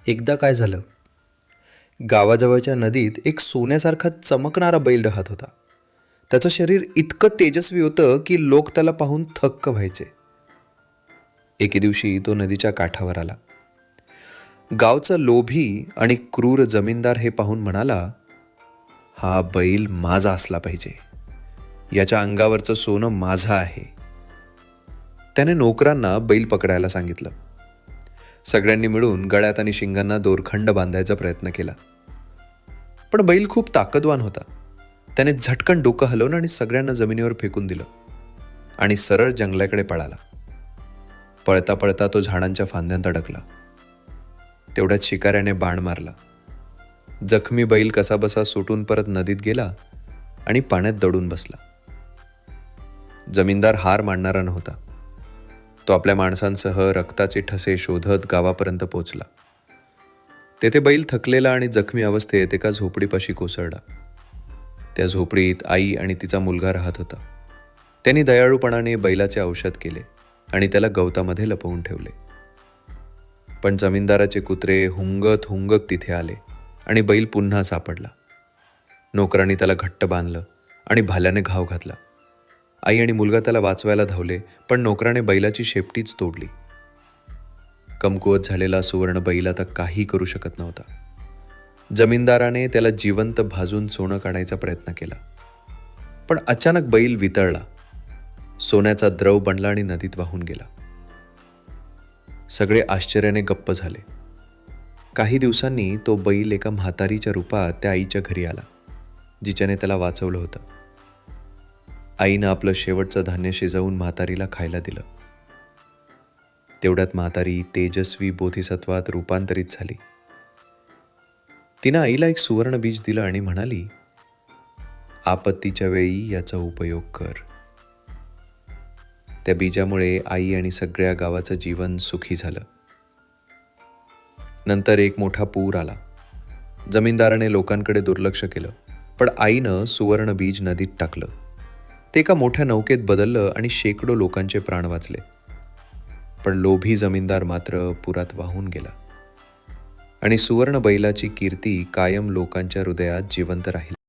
एकदा काय झालं, गावाजवळच्या नदीत एक सोन्यासारखा चमकणारा बैल राहत होता. त्याचं शरीर इतकं तेजस्वी होतं की लोक त्याला पाहून थक्क व्हायचे. एके दिवशी तो नदीच्या काठावर आला. गावचा लोभी आणि क्रूर जमीनदार हे पाहून म्हणाला, हा बैल माझा असला पाहिजे, याच्या अंगावरचं सोनं माझं आहे. त्याने नोकरांना बैल पकडायला सांगितलं. सगळ्यांनी मिळून गळ्यात आणि शिंगांना दोरखंड बांधायचा प्रयत्न केला. पण बैल खूप ताकदवान होता. त्याने झटकन डोकं हलवलं आणि सगळ्यांना जमिनीवर फेकून दिलं आणि सरळ जंगलाकडे पळाला. पळता पळता तो झाडांच्या फांद्यांत अडकला. तेवढ्यात शिकाऱ्याने बाण मारला. जखमी बैल कसाबसा सुटून परत नदीत गेला आणि पाण्यात दडून बसला. जमीनदार हार मानणारा नव्हता. तो आपल्या माणसांसह रक्ताचे ठसे शोधत गावापर्यंत पोचला. तेथे बैल थकलेला आणि जखमी अवस्थेत एका झोपडीपाशी कोसळला. त्या झोपडीत आई आणि तिचा मुलगा राहत होता. त्यांनी दयाळूपणाने बैलाचे औषध केले आणि त्याला गवतामध्ये लपवून ठेवले. पण जमीनदाराचे कुत्रे हुंगत हुंगत तिथे आले आणि बैल पुन्हा सापडला. नोकरांनी त्याला घट्ट बांधलं आणि भाल्याने घाव घातला. आई आणि मुलगा त्याला वाचवायला धावले, पण नोकराने बैलाची शेपटीच तोडली. कमकुवत झालेला सुवर्ण बैल आता काही करू शकत नव्हता. जमीनदाराने त्याला जिवंत भाजून सोनं काढायचा प्रयत्न केला, पण अचानक बैल वितळला. सोन्याचा द्रव बनला आणि नदीत वाहून गेला. सगळे आश्चर्याने गप्प झाले. काही दिवसांनी तो बैल एका म्हातारीच्या रूपात त्या आईच्या घरी आला, जिच्याने त्याला वाचवलं होतं. आईनं आपलं शेवटचं धान्य शिजवून म्हातारीला खायला दिलं. तेवढ्यात म्हातारी तेजस्वी बोधिसत्वात रूपांतरित झाली. तिनं आईला एक सुवर्ण बीज दिलं आणि म्हणाली, आपत्तीच्या वेळी याचा उपयोग कर. त्या बीजामुळे आई आणि सगळ्या गावाचं जीवन सुखी झालं. नंतर एक मोठा पूर आला. जमीनदाराने लोकांकडे दुर्लक्ष केलं, पण आईनं सुवर्ण बीज नदीत टाकलं. ते एका मोठ्या नौकेत बदललं आणि शेकडो लोकांचे प्राण वाचले. पण लोभी जमीनदार मात्र पुरात वाहून गेला आणि सुवर्ण बैलाची कीर्ती कायम लोकांच्या हृदयात जिवंत राहिली.